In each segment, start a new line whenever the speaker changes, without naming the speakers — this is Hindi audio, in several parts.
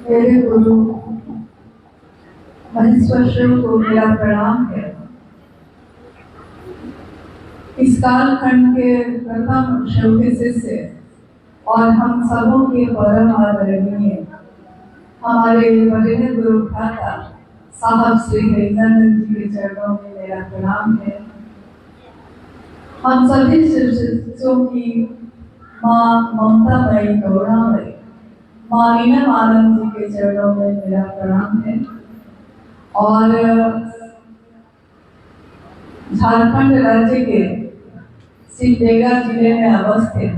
मेरे गुरु महेश्वर शिव को मेरा प्रणाम है। इस कालखंड के प्रथम शिव के शिष्य और हम सबों के परम आदरणीय हमारे बड़े गुरु भ्राता साहब श्री हरिनंदन जी के चरणों में मेरा प्रणाम है। हम सभी शिष्यों की माँ ममतामयी गौरामयी माँ नीलम आनंद जी के चरणों में मेरा प्रणाम है। और झारखंड राज्य के सिमडेगा जिले में अवस्थित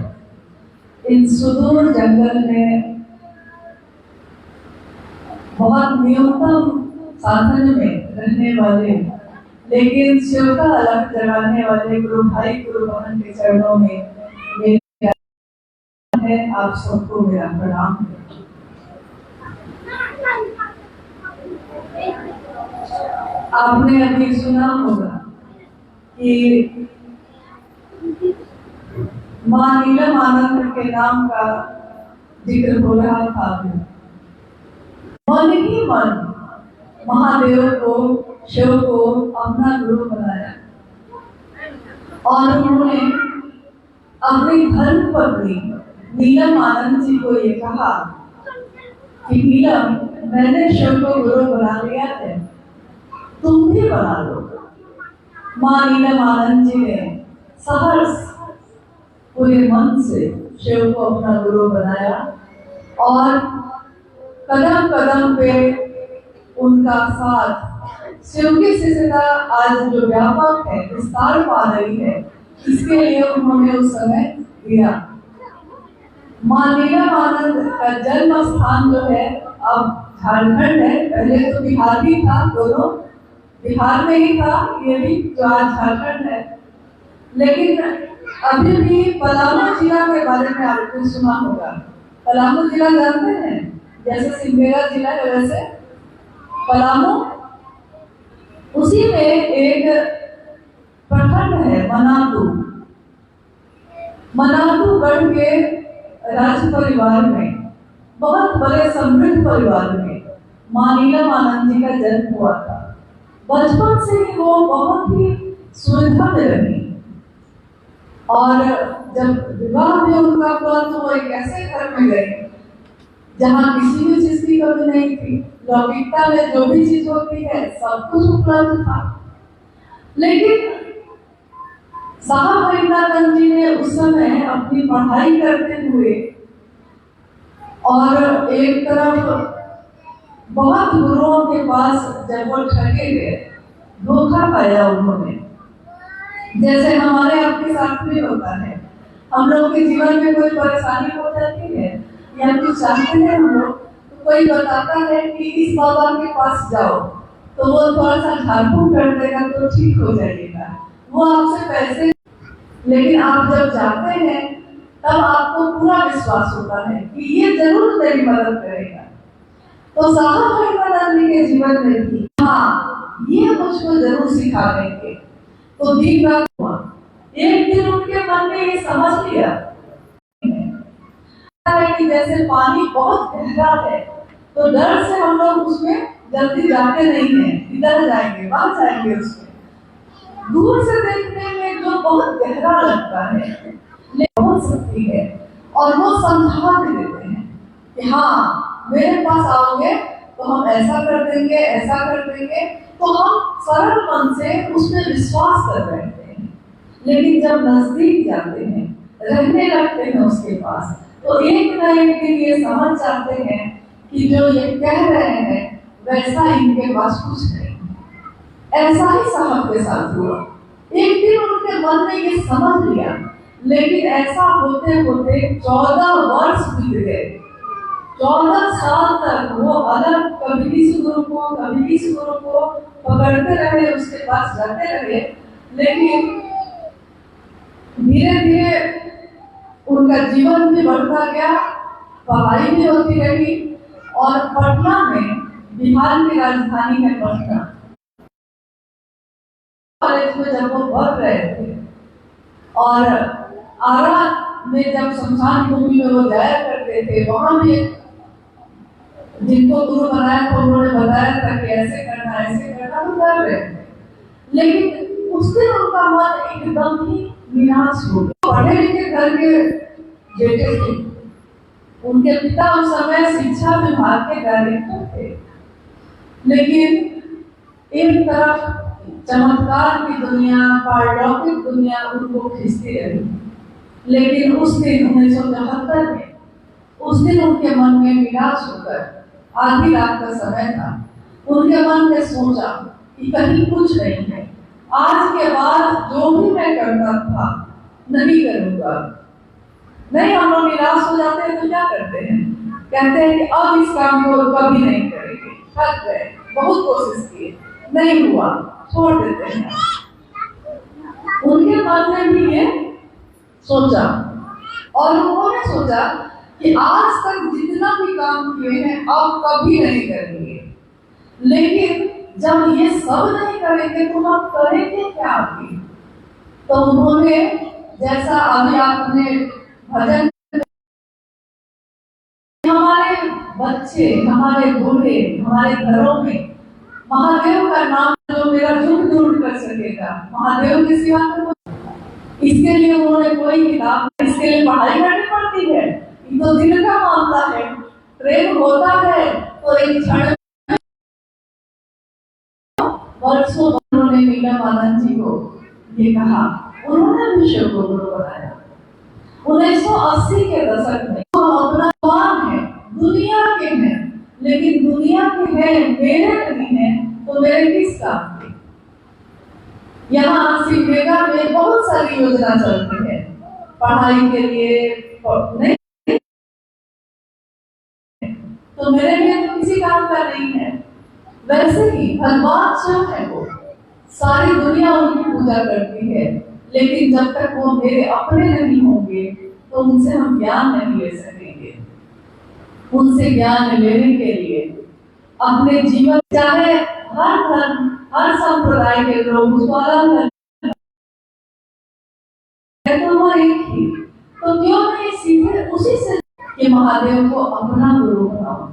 इन सुदूर जंगल में बहुत न्यूनतम साधन में रहने वाले लेकिन शिव का अलग जगाने वाले गुरु भाई गुरु बहन के चरणों में मेरा है। आप सबको मेरा प्रणाम है। आपने अभी सुना होगा कि माँ नीलम आनंद के नाम का जिक्र हो रहा था। मन ही मन महादेव को शिव को अपना गुरु बनाया और उन्होंने अपनी धर्म पत्नी नीलम आनंद जी को ये कहा कि नीलम, मैंने शिव को गुरु बना लिया है, तुम भी बना लो। माँ नीलम आनंद जी ने सहर्ष पूरे मन से शिव को अपना गुरु बनाया और कदम कदम पे उनका साथ शिव की शिष्यता आज जो व्यापक है, विस्तार पा रही है, इसके लिए उन्होंने उस समय दिया। माँ नीलम आनंद का जन्म स्थान जो है अब झारखंड है, पहले तो बिहार ही था, दोनों बिहार में ही था, ये भी जो आज झारखंड है। लेकिन अभी भी पलामू जिला के बारे में आपको सुना होगा। पलामू जिला जानते हैं? जैसे सिमडेगा जिला है वैसे पलामू, उसी में एक प्रखंड है मनातू। मनातूगढ़ के राज परिवार में, बहुत बड़े समृद्ध परिवार में माँ नीलम आनंद जी का जन्म हुआ था। बचपन से ही वो बहुत ही सुविधा में रही और जब विवाह में उनका हुआ तो वो एक ऐसे घर में गए जहाँ किसी भी चीज की कमी नहीं थी। लौकिकता में जो भी चीज होती है सब कुछ उपलब्ध था। लेकिन साहब हरिनंदन जी ने उस समय अपनी पढ़ाई करते हुए और एक तरफ बहुत गुरुओं के पास जब वो ठगे गए, धोखा पाया उन्होंने। जैसे हमारे आपके साथ भी होता है, हम लोग के जीवन में कोई परेशानी हो जाती है या कुछ चाहते हैं हम लोग, तो कोई बताता है कि इस बाबा के पास जाओ, तो वो थोड़ा सा झाड़फूक कर देगा तो ठीक हो जाएगा, वो आपसे पैसे। लेकिन आप जब जाते हैं तब आपको पूरा विश्वास होता है कि ये जरूर मेरी मदद करेगा। तो साहब हरिनंदन जी के जीवन में भी हाँ, ये मुझको जरूर सिखा देंगे। तो दिन रात हुआ, एक दिन उनके मन में ये समझ लिया कि जैसे पानी बहुत गहरा है तो डर से हम लोग उसमें जल्दी जाते नहीं हैं, इधर जाएंगे वहां जाएंगे। उसमें दूर से देखने में जो बहुत गहरा लगता है लेकिन बहुत शक्ति है और वो समझा भी देते हैं कि हाँ, मेरे पास आओगे तो हम ऐसा कर देंगे, ऐसा कर देंगे। तो हम सरल मन से उसमें विश्वास कर रहे हैं। लेकिन जब नजदीक जाते हैं, रहने लगते हैं उसके पास, तो एक न एक दिन ये समझ जाते हैं कि जो ये कह रहे हैं वैसा इनके पास कुछ नहीं। ऐसा ही साहब के साथ हुआ। एक दिन उनके मन में ये समझ लिया, लेकिन ऐसा होते होते 14 वर्ष बीत गए। 14 साल तक वो अलग, कभी इस गुरु को कभी इस गुरु को पकड़ते रहे, उसके पास जाते रहे। लेकिन धीरे धीरे उनका जीवन भी बढ़ता गया, पढ़ाई भी होती रही और पटना में बिहार की राजधानी है पटना। कॉलेज में जब वो पढ़ रहे थे और आरा में जब शमशान भूमि में वो जाया करते थे, वहां भी जिनको गुरु बनाया था उन्होंने बताया था कि ऐसे करना तो कर रहे थे। लेकिन उस दिन उनका मन एकदम ही निराश हो गया। पढ़े लिखे घर के बेटे थे, उनके पिता उस समय शिक्षा विभाग के डायरेक्टर थे, लेकिन एक तरफ चमत्कार की दुनिया, पारलौकिक दुनिया उनको खींचती रही। लेकिन उस दिन 1974 में उस दिन उनके मन में निराश होकर, आधी रात का समय था, उनके मन ने सोचा कि कहीं कुछ नहीं है, आज के बाद जो भी मैं करता था नहीं करूंगा। नहीं, हम लोग निराश हो जाते हैं तो क्या करते हैं, कहते हैं कि अब इस काम को कभी नहीं करेंगे, थक गए, बहुत कोशिश की, नहीं हुआ, छोड़ देते हैं। उनके मन में भी ये सोचा और उन्होंने सोचा कि आज तक जितना भी काम किए हैं अब कभी नहीं करेंगे। लेकिन जब ये सब नहीं करेंगे तो हम करेंगे क्या आगे? तो उन्होंने, जैसा अभी आपने भजन, हमारे बच्चे, हमारे बूढ़े, हमारे घरों में महादेव का नाम जो मेरा दुख दूर कर सकेगा, महादेव के सिवा तो इसके लिए उन्होंने कोई किताब, इसके लिए पढ़ाई करनी पड़ती है, ये तो दिल का मामला है। प्रेम होता है तो एक क्षण, वर्षों उन्होंने नीलम आनंद जी को ये कहा, उन्होंने विश्व को गुरु बनाया। 1980 के दशक में तो अपना काम है, दुनिया के हैं, लेकिन दुनिया के हैं मेरे नहीं है तो मेरे किस काम के? यहाँ सिमडेगा में बहुत सारी योजना चलती है पढ़ाई के लिए, नहीं तो मेरे लिए तो किसी काम का नहीं है। वैसे ही भगवान जो है वो सारी दुनिया उनकी पूजा करती है, लेकिन जब तक वो मेरे अपने नहीं होंगे तो उनसे हम ज्ञान नहीं ले सकेंगे। उनसे ज्ञान लेने के लिए अपने जीवन, चाहे हर धर्म, हर संप्रदाय के लोग उसको अलग तो वो एक ही, तो क्यों नहीं सीधे उसी से कि महादेव को अपना गुरु बनाओ।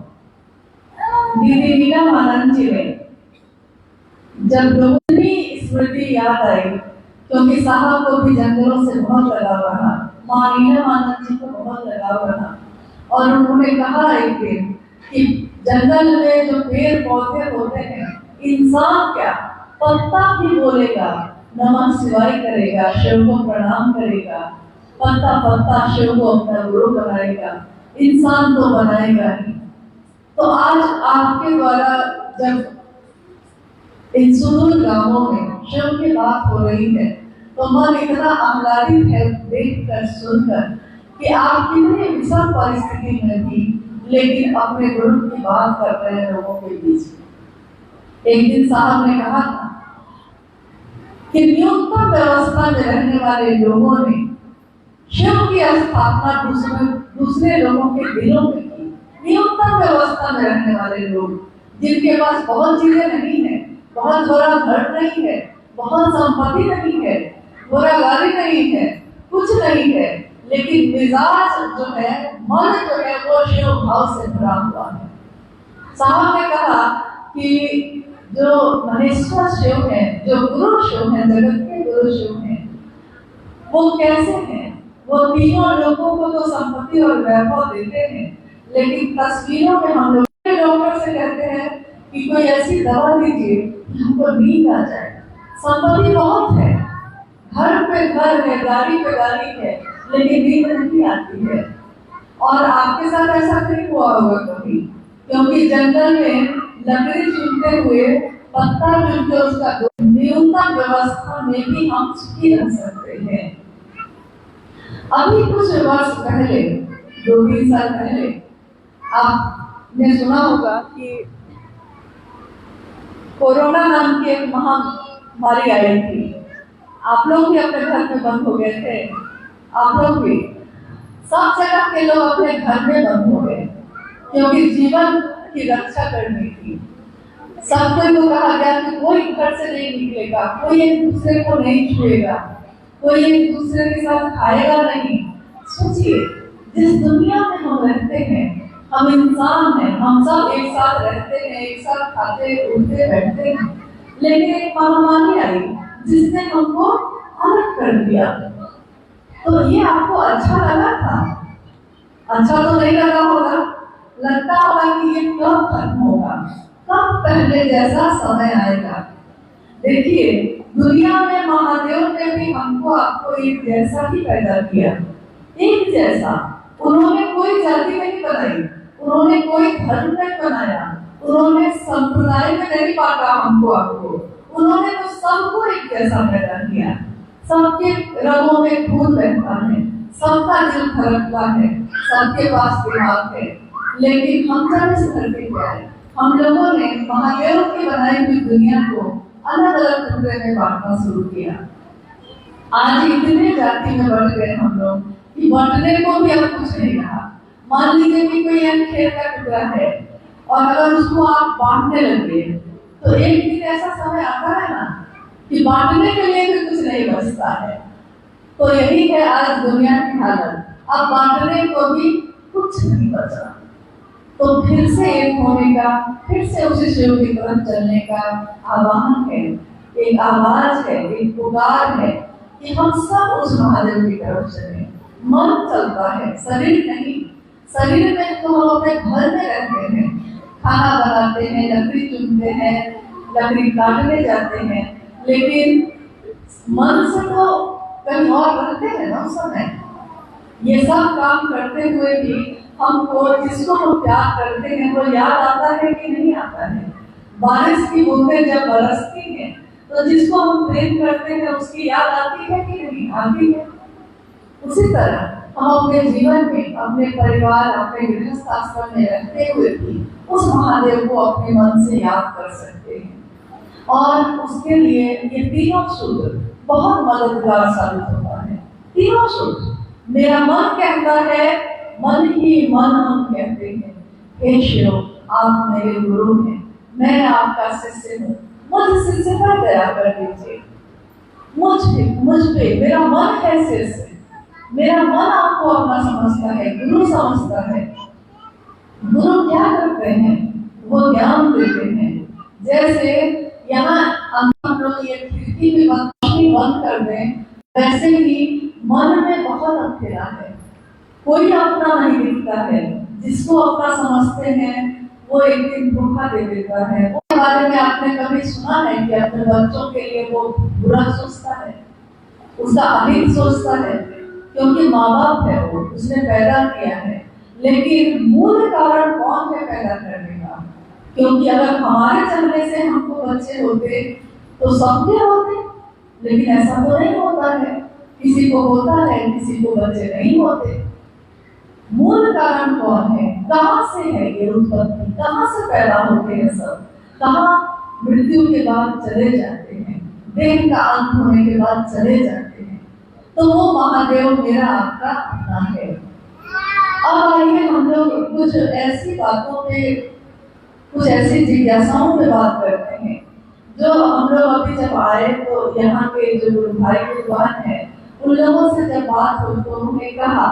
दीदी नीलम आनंद जी ने जब लोगों की स्मृति याद आई, क्योंकि साहब को भी जंगलों से बहुत लगाव रहा, माँ नीलम आनंद जी को बहुत लगाव रहा, और उन्होंने कहा एक दिन कि जंगल में जो पेड़ पौधे होते हैं, इंसान क्या पत्ता भी बोलेगा, नमः शिवाय करेगा, शिव को प्रणाम करेगा, पत्ता पत्ता शिव को अपना गुरु बनाएगा, इंसान तो बनाएगा ही। तो आज आपके द्वारा जब इन सुदूर गांवों में शिव की बात हो रही है तो मन इतना आह्लादित है देखकर, सुनकर कि आप कितनी विषम परिस्थिति में भी लेकिन अपने गुरु की बात कर रहे हैं लोगों के बीच। एक दिन साहब ने कहा था कि न्यूनतम व्यवस्था में रहने वाले लोगों ने शिव की स्थापना दूसरे लोगों के दिलों में की। न्यूनतम व्यवस्था में रहने वाले लोग, जिनके पास बहुत चीजें नहीं है, बहुत बड़ा घर नहीं है, बहुत संपत्ति नहीं है, बड़ा गाड़ी नहीं है, कुछ नहीं है, लेकिन मिजाज जो है, मन जो है वो शिव भाव से भरा हुआ है। साहब ने कहा कि जो महेश्वर शिव है, जो गुरु शिव है, जगत के गुरु शिव है, वो कैसे हैं? वो तीनों लोगों को तो संपत्ति और वैभव देते हैं, लेकिन तस्वीरों में हम लोग डॉक्टर से कहते हैं कि कोई ऐसी दवा दीजिए कि हमको नींद आ जाए। संपत्ति बहुत है, घर पे घर है, गाड़ी पे गाड़ी है, लेकिन नींद नहीं आती है। और आपके साथ ऐसा नहीं हुआ होगा कभी, क्योंकि जंगल में लकड़ी चुनते हुए, पत्ता चुन के उसका न्यूनतम व्यवस्था में भी हम सुखी रह सकते हैं। अभी कुछ वर्ष पहले, 2-3 साल पहले, आपने सुना होगा कि कोरोना नाम की एक महामारी आई थी। आप लोग भी अपने घर में बंद हो गए थे, आप लोग भी, सब जगह के लोग अपने घर में बंद हो गए, क्योंकि जीवन की रक्षा करनी थी। सब कोई को कहा गया कि कोई घर से नहीं निकलेगा, कोई एक दूसरे को नहीं छुएगा, कोई एक दूसरे के साथ खाएगा नहीं। सोचिए, जिस दुनिया में हम रहते हैं, हम इंसान हैं, हम सब एक साथ रहते हैं, एक साथ खाते उठते बैठते हैं, लेकिन एक महामारी आई जिसने हमको अलग कर दिया। तो ये आपको अच्छा लगा था? अच्छा तो नहीं लगा होगा, लगता होगा कि ये कब खत्म होगा, कब पहले जैसा समय आएगा। देखिए, दुनिया में महादेव ने भी हमको आपको एक जैसा ही पैदा किया, एक जैसा। उन्होंने कोई जाति नहीं बनाई, उन्होंने कोई धर्म नहीं बनाया, उन्होंने संप्रदाय में नहीं बांटा हमको आपको, उन्होंने तो सबको एक जैसा पैदा किया। सबके रगों में खून बहता है, सबका दिल धड़कता है, सबके पास दिमाग है, लेकिन हम जब इस धरती पे आए, हम लोगों ने महादेव की बनाई हुई दुनिया को अलग अलग टुकड़े में बांटना शुरू किया। आज इतने जाति में बढ़ गए हम लोग कि बांटने को भी अब कुछ नहीं रहा। मान लीजिए कि कोई एक खेत का टुकड़ा है और अगर उसको आप बांटने लगे तो एक दिन ऐसा समय आता है ना कि बांटने के लिए भी कुछ नहीं बचता है। तो यही है आज दुनिया की हालत, अब बांटने को भी कुछ नहीं बचा। तो फिर से एक होने का, फिर से उसी शिव की तरफ चलने का आह्वान है, एक आवाज है, एक पुकार है कि हम सब उस महादेव की तरफ चलें। मन चलता है, शरीर नहीं। शरीर में तो हम अपने घर में रहते हैं, खाना बनाते हैं, लकड़ी चुनते हैं, लकड़ी काटने जाते हैं, लेकिन मन से तो कहीं और रहते हैं ना उस समय। ये सब काम करते हुए भी हमको जिसको हम प्यार करते हैं वो याद आता है कि नहीं आता है। बारिश की बूंदें जब बरसती हैं तो जिसको हम प्रेम करते हैं उसकी याद आती है कि नहीं आती है। उसी तरह हम अपने जीवन में, अपने परिवार, अपने गृहस्थ आश्रम में रहते हुए भी उस महादेव को अपने मन से याद कर सकते हैं। और उसके लिए ये तीनों सूत्र बहुत मददगार साबित होता है। तीनों सूत्र, मेरा मन कहता है, मन ही मन हम कहते हैं, हे शिव आप मेरे गुरु हैं, मैं आपका शिष्य हूँ, मुझ शिष्य पर दया कर दीजिए। मुझ पे मेरा मन है शिष्य, मेरा मन आपको अपना समझता है, गुरु समझता है। गुरु क्या करते हैं? वो ज्ञान देते हैं। जैसे यहाँ हम लोग ये खिड़की भी बंद कर दें, वैसे ही मन में बहुत अंधेरा है, कोई अपना नहीं दिखता है। जिसको अपना समझते हैं वो एक दिन धोखा दे देता है। उसके बारे में आपने कभी सुना है कि अपने बच्चों के लिए वो बुरा सोचता है, उसका अहित सोचता है, क्योंकि माँ बाप है, वो उसने पैदा किया है। लेकिन मूल कारण कौन है पैदा करने का? क्योंकि अगर हमारे चलने से हमको बच्चे होते तो सबके होते, लेकिन ऐसा तो नहीं होता है। किसी को होता है, किसी को बच्चे नहीं होते। मूल कारण कौन है? कहाँ से है ये उत्पत्ति? कहाँ से पैदा होते हैं सब? कहाँ मृत्यु के बाद चले जाते हैं, देह का अंत होने के बाद चले जाते हैं। तो वो महादेव मेरा आपका अपना है। अब आइए हम लोग कुछ ऐसी बातों पे, कुछ ऐसी जिज्ञासाओं पे बात करते हैं। जो हम लोग अभी जब आए तो यहाँ के जो गुरु भाई विद्वान है, उन लोगों से जब बात हुई तो उन्होंने कहा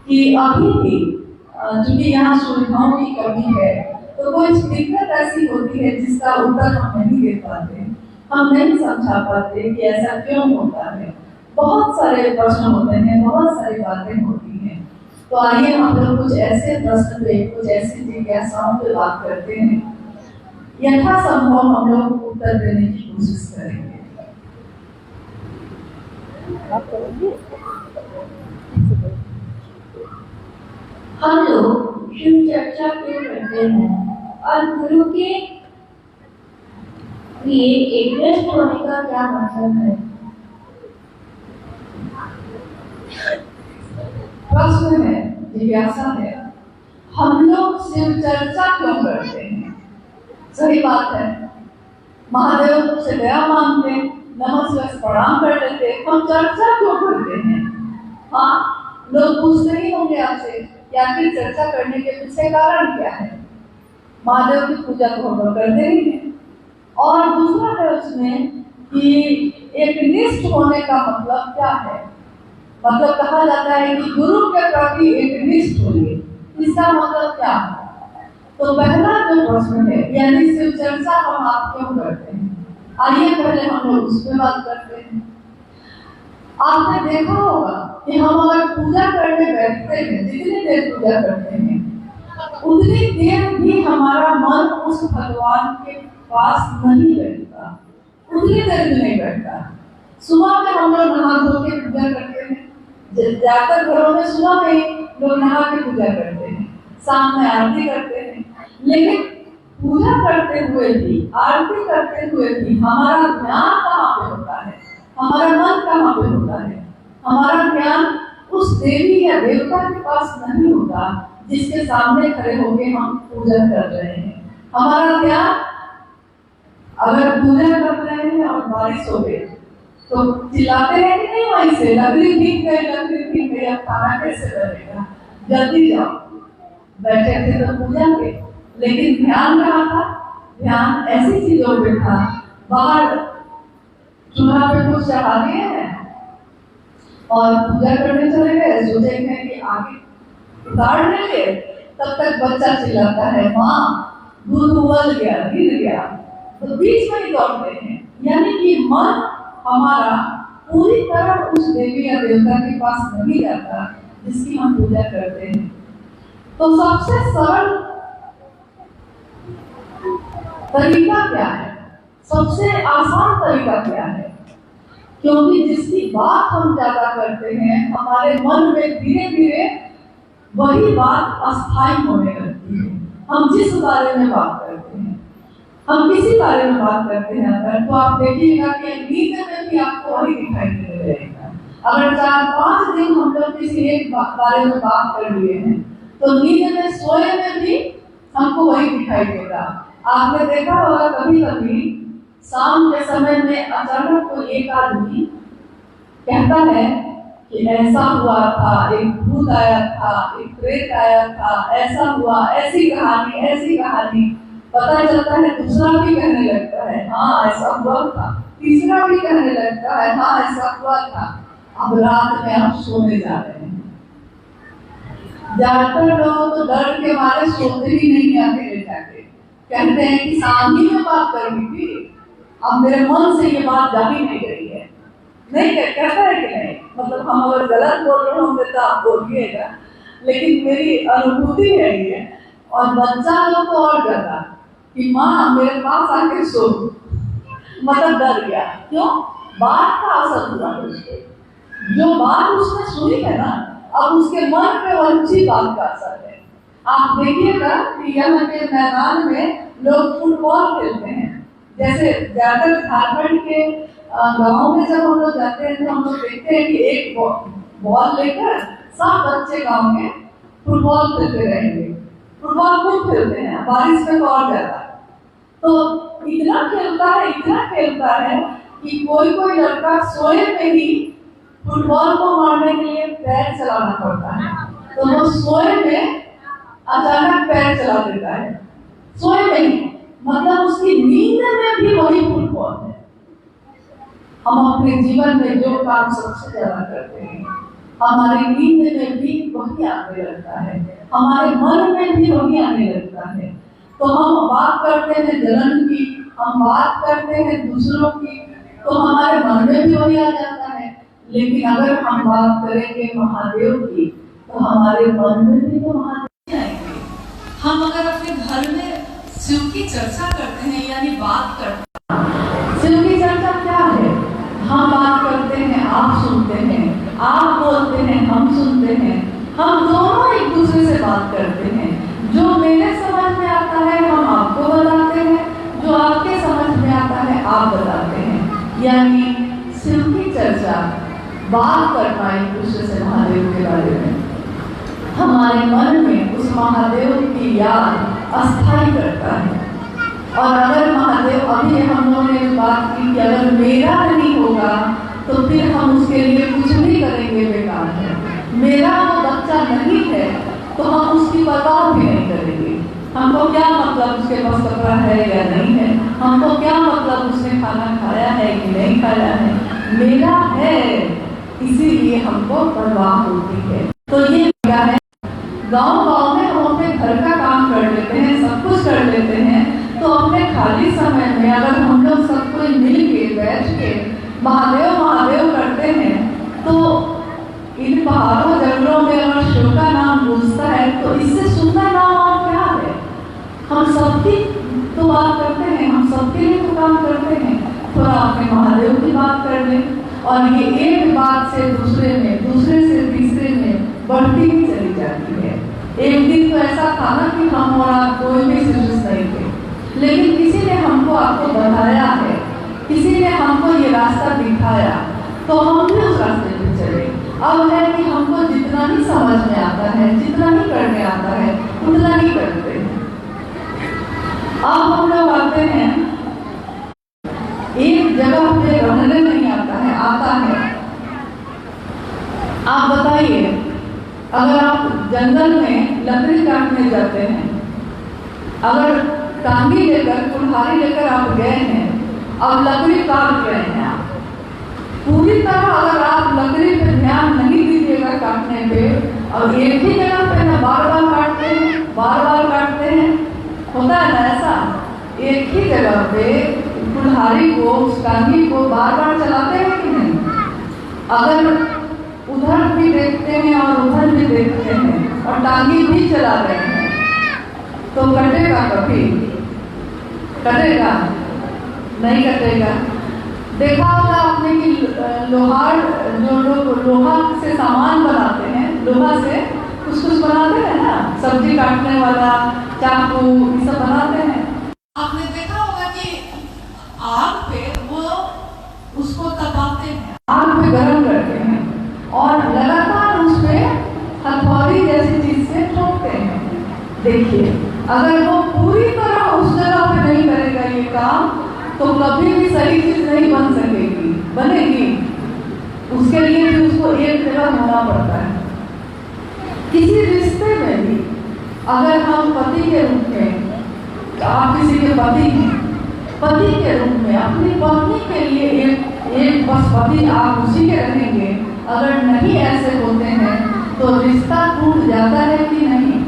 कि अभी भी चूंकि यहाँ सुविधाओं की कमी है तो कुछ दिक्कत ऐसी होती है जिसका उत्तर हम नहीं दे पाते, हम नहीं समझा पाते कि ऐसा क्यों होता है। बहुत सारे प्रश्न होते हैं, बहुत सारी बातें होती हैं। तो आइए हम लोग कुछ ऐसे प्रश्न पे, कुछ ऐसी जिज्ञासाओं पे बात करते हैं, यथासंभव हम लोग उत्तर देने की कोशिश करेंगे।
हम लोग शिव चर्चा क्यों करते हैं और गुरु के लिए एकग्रस्त होने का क्या मतलब है?
प्रश्न है, जिज्ञासा है, हम लोग शिव चर्चा क्यों करते हैं? सही बात है, महादेव से दया मांगते, नमस्कार प्रणाम कर देते, हम चर्चा क्यों करते हैं? हाँ, लोग पूछते ही होंगे आपसे या फिर चर्चा करने के पीछे कारण क्या है? महादेव की पूजा तो हम लोग करते ही हैं, और दूसरा है उसमें कि एक निष्ठ होने का मतलब क्या है। मतलब कहा जाता है कि गुरु के प्रति एक निष्ठ होइए, इसका मतलब क्या है। तो पहला जो प्रश्न है, यानी शिव चर्चा हम आप क्यों करते हैं, आइए पहले हम लोग उस पर बात करते हैं। आपने देखा होगा कि हम अगर पूजा करने बैठते हैं, जितनी देर पूजा करते हैं उतनी देर भी हमारा मन उस भगवान के पास नहीं बैठता, उतनी देर भी नहीं बैठता। सुबह में हम लोग नहा धो के पूजा करते हैं, ज्यादातर घरों में सुबह में लोग नहा के पूजा करते हैं, शाम में आरती करते हैं। लेकिन पूजा करते हुए भी, आरती करते हुए भी हमारा ध्यान कहाँ पे होता है, हमारा मन कहाँ पे होता है। हमारा ध्यान उस देवी या देवता के पास नहीं होता जिसके सामने खड़े होके हम पूजा कर रहे हैं। हमारा ध्यान, अगर पूजा कर रहे हैं और बारिश हो गई तो चिल्लाते हैं कि नहीं, वहीं से लकड़ी भीग गई, लकड़ी भीग गई, अब खाना कैसे बनेगा, जल्दी जाओ। बैठे थे तो पूजा के, लेकिन ध्यान कहाँ था, ध्यान ऐसी चीजों पे था। बाहर चूल्हा पे कुछ चढ़ा दिए हैं और पूजा करने चले गए, सोचे हैं कि आगे उतार लेंगे, तब तक बच्चा चिल्लाता है माँ दूध उबल गया, गिर गया, तो बीच में ही दौड़ते हैं। यानी कि मन हमारा पूरी तरह उस देवी या देवता के पास नहीं जाता जिसकी हम पूजा करते हैं। तो सबसे सरल तरीका क्या है, सबसे आसान तरीका क्या है, क्योंकि जिसकी बात हम ज्यादा करते हैं हमारे मन में धीरे धीरे वही बात अस्थायी होने लगती है। हम जिस बारे में बात करते हैं, हम किसी बारे में बात करते हैं अगर, तो आप देखिएगा कि नींद में भी आपको वही दिखाई देने लगेगा। अगर 4-5 दिन हम लोग किसी एक बारे में बात कर लिए हैं तो नींद में सोए में भी हमको वही दिखाई देगा। आपने देखा होगा कभी कभी शाम के समय में अचानक कोई एक आदमी कहता है कि ऐसा हुआ था, एक भूत आया था, एक प्रेत आया था, ऐसा हुआ, ऐसी कहानी। पता चलता है दूसरा भी कहने लगता है हाँ ऐसा हुआ था, तीसरा भी कहने लगता है हाँ ऐसा हुआ था। अब रात में आप सोने जा रहे हैं। ज्यादातर लोग तो डर के मारे सोते ही नहीं आते ले जाके, कहते हैं कि शादी में बात करनी थी, अब मेरे मन से ये बात जा ही नहीं रही है। नहीं कहता है कि नहीं, मतलब हम अगर गलत बोल रहे होंगे तो आप बोलिएगा, लेकिन मेरी अनुभूति है ये। और बच्चा लोग तो और ज्यादा कि माँ मेरे पास आके सो, मतलब डर गया। क्यों? बात का असर हुआ उसको, जो बात उसने सुनी है ना, अब उसके मन पे वही बात का असर है। आप देखिएगा कि यहाँ के मैदान में लोग फुटबॉल खेलते हैं। जैसे ज्यादातर झारखंड के गाँव में जब हम लोग जाते हैं तो हम लोग देखते हैं कि एक बॉल लेकर सब बच्चे गाँव में फुटबॉल खेलते रहेंगे। फुटबॉल खूब खेलते हैं, बारिश में तो और ज्यादा। तो इतना खेलता है कि कोई लड़का सोए में ही फुटबॉल को मारने के लिए पैर चलाना पड़ता है, तो वो सोए में अचानक पैर चला देता है, सोए में ही, मतलब उसकी नींद में भी वही फुटबॉल है। हम अपने जीवन में जो काम सबसे ज्यादा करते हैं हमारी नींद में भी वही आने लगता है, हमारे मन में भी वही आने लगता है। तो हम बात करते हैं जलन की, हम बात करते हैं दूसरों की, तो हमारे मन में भी वही आ जाता है। लेकिन अगर हम बात करेंगे महादेव की तो हमारे मन में भी तो महादेव आएंगे। हम अगर अपने घर में शिव की चर्चा करते हैं, यानी बात करते हैं, शिव की चर्चा क्या है, हम बात करते हैं, आप सुनते हैं, आप बोलते हैं, हम सुनते हैं, हम दोनों एक दूसरे से बात करते हैं। जो मेरे समझ में आता है हम आपको बताते हैं, जो आपके समझ में आता है आप बताते हैं। यानी शिव की चर्चा, बात करना एक दूसरे से महादेव के बारे में, हमारे मन में उस महादेव की याद अस्थायी करता है। और अगर महादेव, अभी हम लोगों ने बात की कि अगर मेरा नहीं होगा तो फिर हम उसके लिए कुछ भी करेंगे बेकार है। मेरा वो बच्चा नहीं है तो हम उसकी परवाह भी नहीं करेंगे। हमको क्या मतलब उसके पास कपड़ा है या नहीं है, हमको क्या मतलब उसने खाना खाया है कि नहीं खाया है, मेरा है, इसीलिए हमको परवाह होती है। तो ये क्या है, गांव में हम अपने घर का काम कर लेते हैं, सब कुछ कर लेते हैं, तो अपने खाली समय में अगर हम लोग सब कोई मिल के बैठ के महादेव महादेव करते हैं, तो इन पहाड़ों जंगलों में अगर शिव का नाम गूंजता है तो इससे सुंदर नाम और क्या है। हम सबकी तो बात करते हैं, हम सबके लिए तो काम करते हैं, थोड़ा अपने महादेव की बात कर लें, और ये एक बात से दूसरे में, दूसरे से तीसरे में बढ़ती ही चली जाती है। एक दिन तो ऐसा था ना कि हम और आप कोई भी सीरियस नहीं थे, लेकिन किसी ने हमको आपको बताया है, किसी ने हमको ये रास्ता दिखाया, तो हम भी उस रास्ते पे चले। अब है कि हमको जितना ही समझ में आता है, जितना ही करने आता है, उतना ही करते हैं। अब हम लोग आते हैं, एक जगह पे रहने नहीं आता है, आता है। आप बताइए, अगर आप जंगल में लकड़ी काटने जाते हैं, अगर टांगी लेकर, कुल्हाड़ी लेकर आप गए हैं, अब लकड़ी काट रहे हैं आप, पूरी तरह अगर आप लकड़ी पे ध्यान नहीं दीजिएगा काटने पे, और एक ही जगह पे ना बार बार काटते हैं, बार बार काटते हैं, होता है ना ऐसा, एक ही जगह पे कुल्हाड़ी को, उस टांगी को बार बार चलाते हैं कि नहीं। अगर उधर भी देखते हैं और उधर भी देखते हैं और टांगी भी चला रहे हैं, तो कटेगा कभी? कटेगा? नहीं कटेगा। देखा होगा आपने कि लोहार, जो लोग लोहा से सामान बनाते हैं, लोहा से कुछ कुछ बनाते हैं ना, सब्जी काटने वाला चाकू, ये सब बनाते हैं। आपने देखा होगा कि आग पे वो उसको तपाते हैं, आग पे गरम करते हैं और लगातार उस पे हथौड़ी जैसी चीज से ठोकते हैं। देखिए, अगर वो पूरी तरह उस जगह पे नहीं करेगा ये काम, तो कभी भी सही चीज नहीं बन सकेगी, बनेगी। उसके लिए भी उसको एक जगह होना पड़ता है। किसी रिश्ते में भी अगर हम पति के रूप में, आप किसी के पति हैं, पति के रूप में अपनी पत्नी के लिए एक बस पति आप उसी के रहेंगे, अगर नहीं ऐसे होते हैं तो रिश्ता टूट जाता है कि नहीं।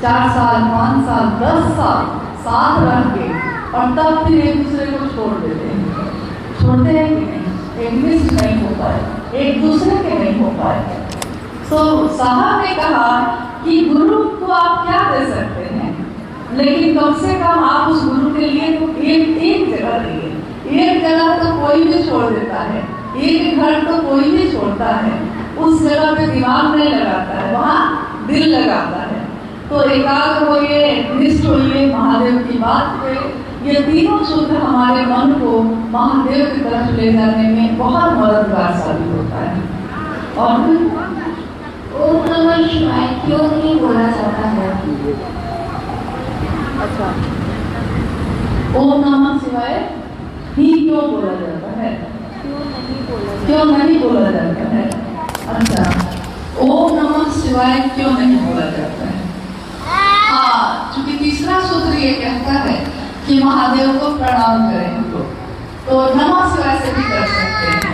4 साल, 5 साल, 10 साल साथ रह के और तब फिर एक दूसरे को छोड़ देते हैं, छोड़ते हैं कि नहीं, एडजस्ट नहीं हो पाए, एक दूसरे के नहीं हो पाए। तो साहब ने कहा कि गुरु को आप क्या दे सकते हैं, लेकिन कम से कम आप उस गुरु के लिए तो एक जगह दिए। एक जगह तो कोई भी छोड़ देता है, एक घर तो कोई भी छोड़ता है, उस जगह पे दिमाग नहीं लगाता है, वहाँ दिल लगाता है। तो एकाग्र होइए, निष्ठ होइए महादेव की बात पे। ये तीनों सूत्र हमारे मन को महादेव की तरफ ले जाने में बहुत मददगार साबित होता है। और
ओम नमः शिवाय क्यों नहीं बोला जाता है?
अच्छा, ओम नमः शिवाय ही क्यों बोला जाता है? क्यों नहीं बोला जाता है? अच्छा, ओम नमः शिवाय क्यों नहीं बोला जाता है? हाँ, क्योंकि तीसरा सूत्र ये कहता है कि महादेव को प्रणाम करें तो नमः शिवाय से भी कर सकते हैं।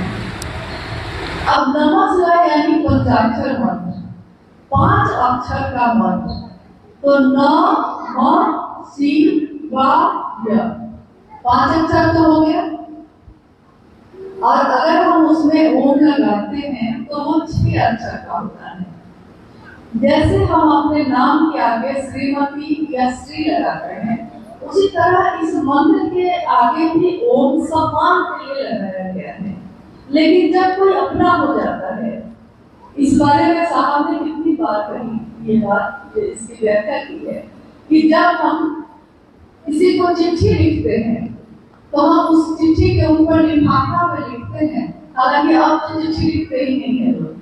अब नमः शिवाय यानी पंचाक्षर मंत्र, 5 अक्षर का मंत्र, तो न म शिवाय 5 अक्षर तो हो गया, और अगर हम उसमें ओम लगाते हैं तो वो 6 अक्षर का होता है। जैसे हम अपने नाम के आगे श्रीमती या श्री लगाते हैं, उसी तरह इस मंत्र के आगे भी ओम सम्मान के लिए लगाया गया है। लेकिन जब कोई अपना हो जाता है, इस बारे में साहब ने कितनी बार कही, ये बात इसकी व्याख्या की है कि जब हम किसी को चिट्ठी लिखते हैं तो हम उस चिट्ठी के ऊपर लिफाफा में लिखते हैं। हालांकि अब तो चिट्ठी लिखते ही नहीं है लोग,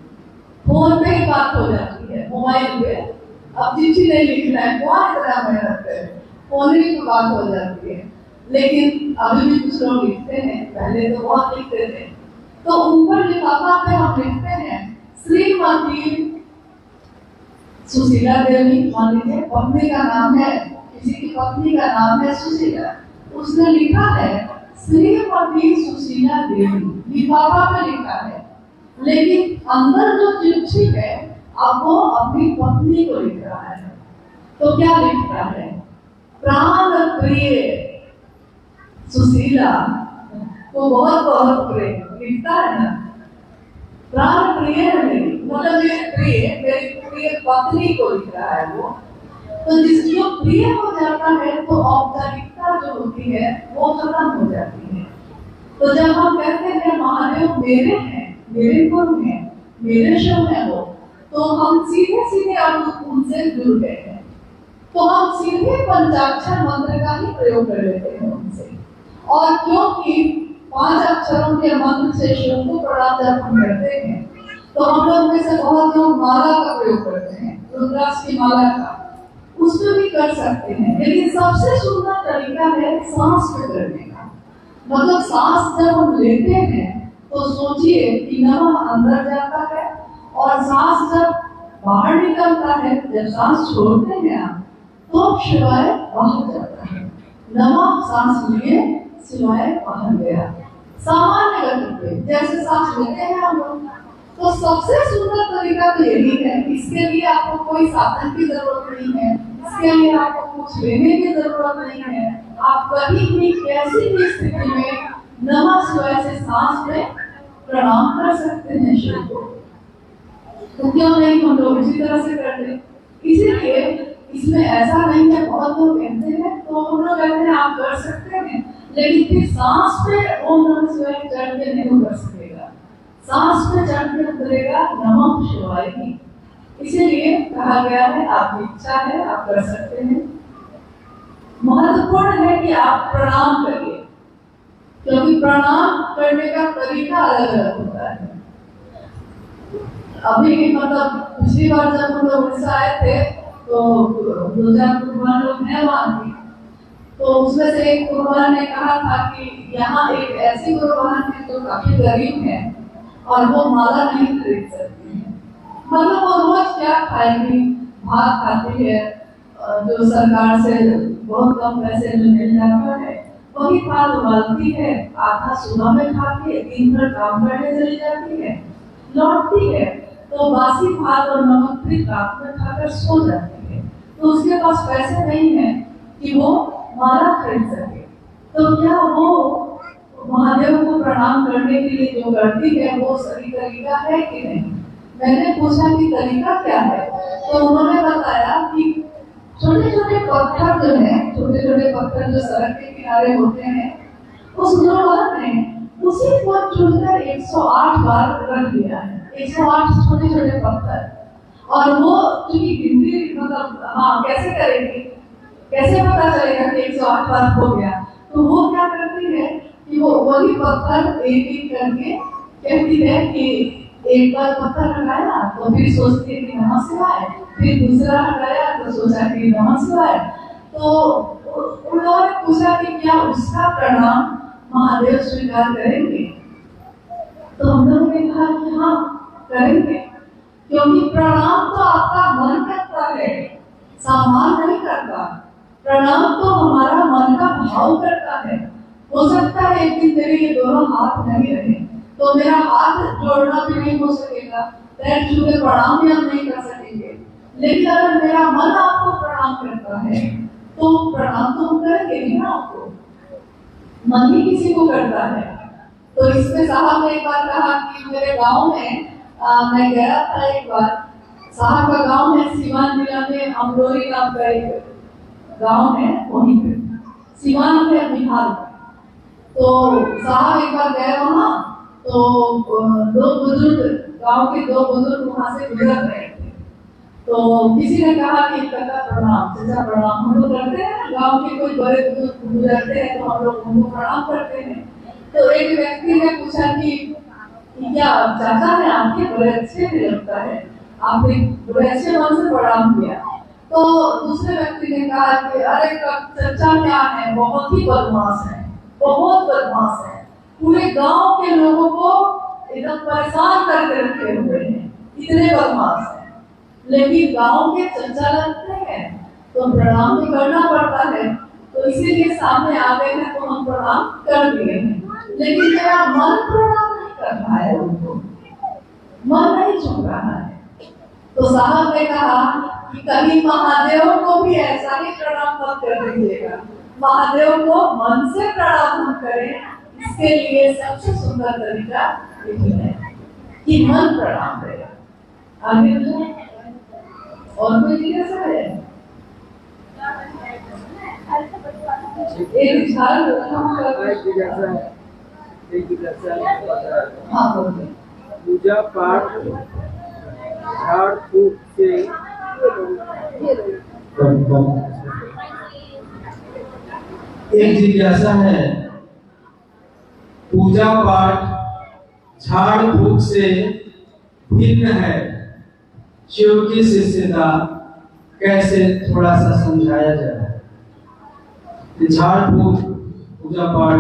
फोन पे ही बात हो जाती है, मोबाइल पे। अब चिट्ठी नहीं लिखना है, बहुत तरह में रखते हैं, फोन ही की बात हो जाती है। लेकिन अभी भी कुछ लोग लिखते हैं, पहले तो बहुत लिखते थे। तो ऊपर लिफाफा पे हम लिखते हैं श्रीमती सुशीला देवी, मान लीजिए पत्नी का नाम है, किसी की पत्नी का नाम है सुशीला, उसने लिखा है श्रीमती सुशीला देवी, लिफाफा पे लिखा है, लेकिन अंदर जो चिट्ठी है अब वो अपनी पत्नी को लिख रहा है। तो क्या लिख रहा है? प्राण प्रिय सुशीला को बहुत बहुत प्रिय लिखता है ना। प्राण प्रिय है मेरी, मतलब मेरी प्रिय पत्नी को लिख रहा है वो। तो जिस जो प्रिय हो जाता है तो औपचारिकता जो होती है वो खत्म हो जाती है। तो जब हम कहते हैं महादेव मेरे हैं, मेरे गुरु हैं, मेरे शिव है वो, तो हम सीधे सीधे अब उनसे जुड़ गए हैं। तो हम सीधे पंचाक्षर मंत्र का ही प्रयोग कर लेते हैं उनसे। और क्योंकि 5 अक्षरों के मंत्र से शिव को प्रणाम जब हम करते हैं तो हम लोग में से बहुत लोग माला का प्रयोग करते हैं, रुद्राक्ष की माला का, उसमें भी कर सकते हैं। लेकिन सबसे सुंदर तरीका है सांस में करने का। मतलब सांस जब हम लेते हैं तो सोचिए कि नमः अंदर जाता है और सांस जब बाहर निकलता है, जब सांस छोड़ते हैं आप तो शिवाय बाहर जाता है। नमः सांस लिए शिवाय बाहर गया, सामान्य गति पे जैसे सांस लेते हैं हम लोग। तो सबसे सुंदर तरीका तो यही है। इसके लिए आपको कोई साधन की जरूरत नहीं है, इसके लिए आपको कुछ लेने की जरूरत नहीं है। आप कहीं भी कैसी भी स्थिति में नमः शिवाय से सांस में प्रणाम कर सकते हैं शिव को। तो क्यों नहीं हम लोग इसी तरह से करते? इसीलिए इसमें ऐसा नहीं है, बहुत लोग कहते हैं तो हम लोग कहते हैं आप कर सकते हैं, लेकिन फिर सांस पे ओम नमः शिवाय चढ़ के नहीं कर सकेगा। सांस पे चढ़ के उतरेगा नमः शिवाय ही। इसीलिए कहा गया है आपकी इच्छा है आप कर सकते हैं। महत्वपूर्ण है कि आप प्रणाम करिए, क्योंकि प्रणाम करने का तरीका अलग अलग होता है। अभी मतलब पिछली बार जब हम लोग उड़ीसा आए थे तो 2000 कुर्बान लोग हैं वहां की, तो उसमें से एक कुर्बान ने कहा था कि यहाँ एक ऐसी कुर्बान है जो काफी गरीब है और वो माला नहीं खरीद सकती है। मतलब वो रोज क्या खाएगी, भात खाती है जो सरकार से बहुत कम पैसे में मिल जाता है, वही भात उबालती है, आधा सुबह में खाती है, दिन भर काम करने चली जाती है, लौटती है तो बासी भात और नमक भी रात में खाकर सो जाती है। तो उसके पास पैसे नहीं है कि वो माला खरीद सके। तो क्या वो महादेव को प्रणाम करने के लिए जो करती है वो सही तरीका है कि नहीं? मैंने पूछा कि तरीका क्या है, तो उन्होंने बताया कि छोटे छोटे पत्थर जो है, छोटे छोटे पत्थर जो सड़क के किनारे होते हैं, उस गुरुवार ने उसी को चुनकर 108 बार रख दिया है। 108 छोटे छोटे पत्थर। और वो चूंकि गिनती मतलब हाँ कैसे करेंगे, कैसे पता चलेगा कि 108 बार हो गया? तो वो क्या करती है कि वो वही पत्थर एक एक करके कहती है कि एक बार पत्थर लगाया तो फिर सोचती है कि नमः शिवाय, फिर दूसरा लगाया तो सोचा कि नमः शिवाय। तो उन लोगों ने पूछा कि क्या उसका प्रणाम महादेव स्वीकार करेंगे? तो हम लोगों ने कहा कि हाँ करेंगे, क्योंकि प्रणाम तो आपका मन करता है, सामान नहीं करता। प्रणाम तो हमारा मन का भाव करता है। हो सकता है एक दिन मेरे ये दोनों हाथ नहीं रहे तो मेरा हाथ जोड़ना भी नहीं हो सकेगा, पैर छू के प्रणाम भी हम नहीं कर सकेंगे, लेकिन अगर मेरा मन आपको प्रणाम करता है तो प्रणाम तो हम करेंगे ही ना। आपको मन ही किसी को करता है। तो इसमें साहब ने एक बार कहा कि मेरे गांव में मैं गया था एक बार, साहब का गांव है सीवान जिला में, अमरोरी नाम का एक गांव है, वहीं पे सीवान है बिहार में। तो साहब एक बार गए वहां तो दो बुजुर्ग, गांव के दो बुजुर्ग वहां से गुजर रहे थे। तो किसी ने कहा कि काका प्रणाम, चाचा प्रणाम। हम लोग करते हैं, गांव के कोई बड़े बुजुर्ग गुजरते हैं तो हम लोग उनको प्रणाम करते हैं। तो एक व्यक्ति ने पूछा कि क्या चाचा है आपके, बड़े अच्छे से लगता है, आपने बड़े अच्छे मन से प्रणाम किया। तो दूसरे व्यक्ति ने कहा कि अरे चाचा क्या है, बहुत ही बदमाश है, बहुत बदमाश है, पूरे गांव के लोगों को एकदम परेशान करके रखे हुए हैं, इतने बदमाश हैं। लेकिन गांव के चचा लगते हैं तो प्रणाम भी करना पड़ता है। तो इसीलिए सामने आ गए हैं तो हम प्रणाम कर दिए हैं। लेकिन मेरा मन प्रणाम नहीं कर रहा है उनको, मन नहीं झुक रहा है। तो साहब ने कहा कि कभी महादेव को भी ऐसा ही प्रणाम मत कर दीजिएगा, महादेव को मन से प्रणाम हम करें। इसके लिए सबसे सुंदर तरीका यही है कि मन प्रणाम करें। आगे और कोई जिज्ञासा है? एक हाँ बोलिए।
पूजा पाठ झाड़ फूक से
एक जिज्ञासा है, पूजा पाठ झाड़ फूक से भिन्न है, शिव की शिष्यता कैसे थोड़ा सा समझाया जाए? झाड़ फूक पूजा पाठ,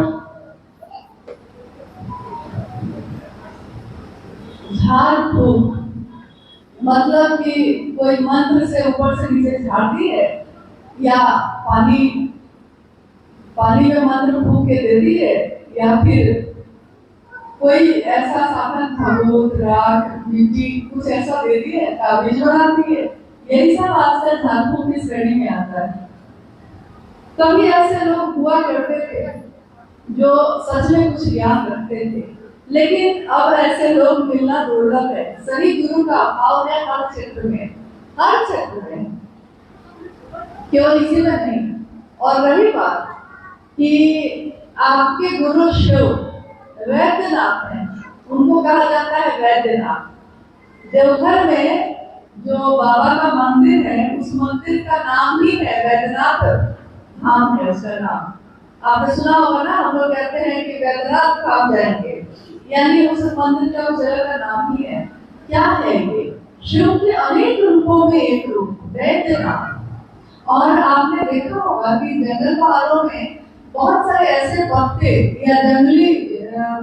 झाड़ फूक मतलब कि कोई मंत्र से ऊपर से नीचे झाड़ दी है, या पानी में मंत्र फूक के दे दी है, या फिर कोई ऐसा साधन भभूत राख मिट्टी कुछ ऐसा दे दी है, ताबीज बना दी है। यही सब आजकल झाड़ फूक की श्रेणी में आता है। कभी ऐसे लोग हुआ करते थे जो सच में कुछ ज्ञान रखते थे, लेकिन अब ऐसे लोग मिलना दुर्लभ है। सही गुरु का अभाव है हर क्षेत्र में, हर क्षेत्र में, केवल इसी में नहीं। और रही बात कि आपके गुरु शिव वैद्यनाथ हैं, उनको कहा जाता है वैद्यनाथ। देवघर में जो बाबा का मंदिर है, उस मंदिर का नाम ही है वैद्यनाथ धाम है उसका नाम। आपने सुना होगा ना, हम लोग कहते हैं कि वैद्यनाथ धाम जाएंगे, यानी उस मंदिर का उस जगह का नाम ही है। क्या है ये? शिव के अनेक रूपों में एक रूप वैद्यनाथ। और आपने देखा होगा कि जंगल पहाड़ों में बहुत सारे ऐसे पत्ते या जंगली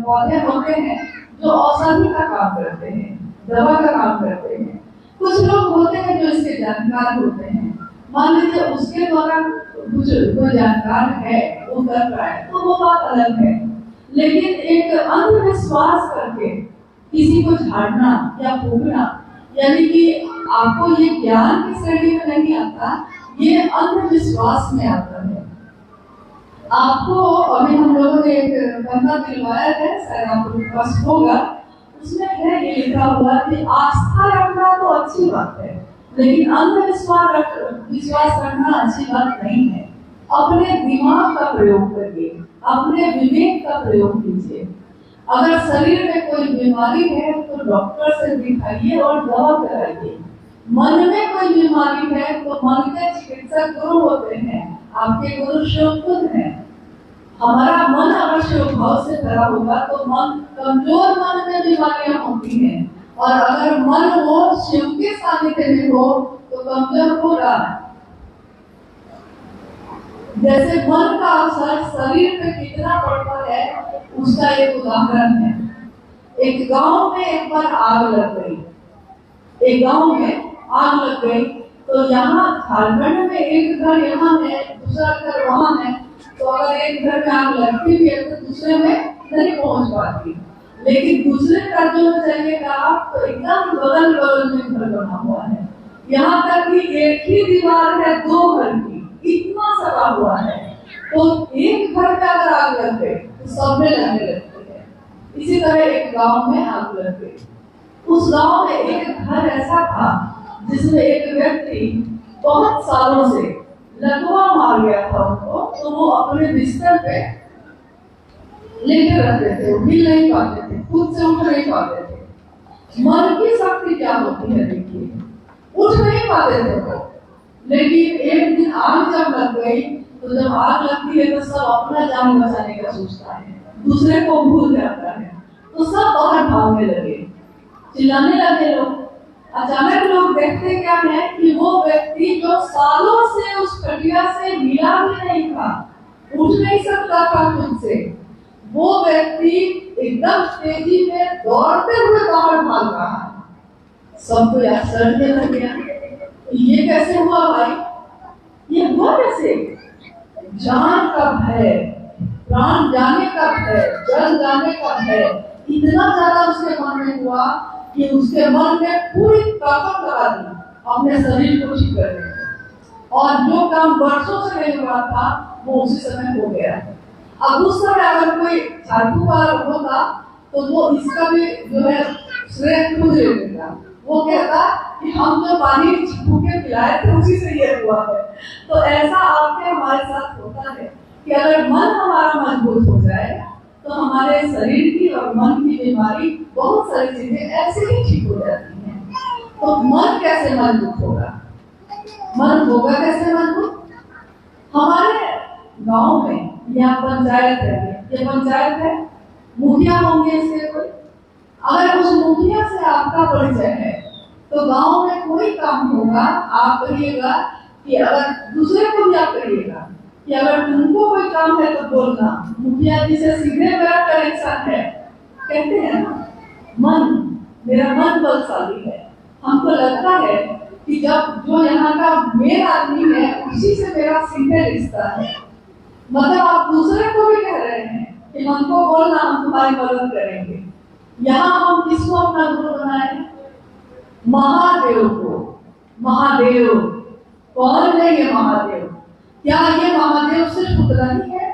पौधे होते हैं जो औषधि का काम करते हैं, दवा का काम करते हैं। कुछ लोग होते हैं जो इसके जानकार होते हैं। मान लीजिए उसके द्वारा कुछ कोई जानकार है, वो कर रहा है, तो वो बात अलग है। लेकिन एक अंधविश्वास करके किसी को झाड़ना या फूकना, यानी कि आपको ये ज्ञान की श्रेणी में नहीं आता, ये अंधविश्वास में आता है। आपको अभी हम लोगों ने एक पन्ना दिलवाया है, शायद आपको पास होगा, उसमें है ये लिखा हुआ कि आस्था रखना तो अच्छी बात है, लेकिन विश्वास रखना अच्छी बात नहीं है। अपने दिमाग का प्रयोग करिए, अपने विवेक का प्रयोग कीजिए। अगर शरीर में कोई बीमारी है तो डॉक्टर से दिखाइए और दवा कराइए। मन में कोई बीमारी है तो मन के चिकित्सक गुरु होते हैं, आपके गुरु शिव खुद हैं। हमारा मन अगर शिव भाव से भरा होगा तो मन कमजोर मन में बीमारियां होती हैं, और अगर मन वो शिव के सानिध्य में हो तो कमजोर हो रहा है। जैसे मन का असर शरीर पे कितना पड़ता है, उसका एक उदाहरण है। एक गांव में एक बार आग लग गई, एक गांव में आग लग गई, तो यहाँ झारखंड में एक घर यहाँ है, दूसरा घर वहाँ है। तो अगर एक घर में आग लगती भी है तो दूसरे में नहीं पहुंच पाती, लेकिन दूसरे राज्यों में जाइएगा आप तो एकदम बगल बगल में घर बना हुआ है। यहाँ तक कि एक ही दीवार है दो घर की, इतना सड़ा हुआ है। तो एक घर में अगर आग लग गई तो सब में लगने लगती है। इसी तरह एक गांव में आग लग गई। उस गांव में एक घर ऐसा था जिसमें एक व्यक्ति बहुत सालों से लकवा मार गया था उनको, तो वो अपने बिस्तर पे लेटे रहते थे, हिल नहीं पाते थे, खुद से उठ नहीं पाते थे। मन की शक्ति क्या होती है देखिए, उठ नहीं पाते थे वो। लेकिन एक दिन आग जब लग गई, तो जब आग लगती है तो सब अपना जान बचाने का सोचता है, दूसरे को भूल जाता है, तो सब बाहर भागने लगे, चिल्लाने लगे लोग। अचानक लोग देखते क्या है कि वो व्यक्ति जो सालों से उस खटिया से हिला भी नहीं था, उठ नहीं सकता था खुद से, वो व्यक्ति एकदम तेजी में दौड़ते हुए बाहर भाग रहा है। सबको आश्चर्य लग गया, ये कैसे हुआ भाई, ये हुआ कैसे? जान का भय, प्राण जाने का भय, जल जाने का भय इतना ज्यादा उसके मन में हुआ कि उसके मन में पूरी ताकत लगा दी अपने शरीर को ठीक करने में। और जो काम वर्षों से नहीं हुआ था वो उसी समय हो गया। अब उस समय अगर कोई झाड़ू वाला होता तो वो इसका भी जो है श्रेय खुद ले लेता। वो कहता कि हम जो पानी छिपू के पिलाए थे उसी से ये हुआ है। तो ऐसा आपके हमारे साथ होता है कि अगर मन हमारा मजबूत हो जाए तो हमारे शरीर की और मन की बीमारी बहुत सारी चीजें ऐसे ही ठीक हो जाती हैं। तो मन कैसे मजबूत होगा? मन होगा कैसे मजबूत? हमारे गांव में यहाँ पंचायत है, ये पंचायत है, मुखिया होंगे इसके कोई। अगर उस मुखिया से आपका परिचय है तो गांव में कोई काम होगा आप करिएगा कि अगर दूसरे को भी आप करिएगा कि अगर तुमको कोई काम है तो बोलना। मुखिया जी से सीधे मेरा कनेक्शन है। कहते हैं ना, मन, मेरा मन बलशाली है। हमको लगता है कि जब जो यहाँ का मेन आदमी है उसी से मेरा सीधे रिश्ता है। मतलब आप दूसरे को भी कह रहे हैं कि हमको बोलना, हम तुम्हारी मदद करेंगे। यहाँ हम किसको अपना गुरु बनाए? महादेव को। महादेव कौन है ये महादेव? क्या ये महादेव सिर्फ उतना ही है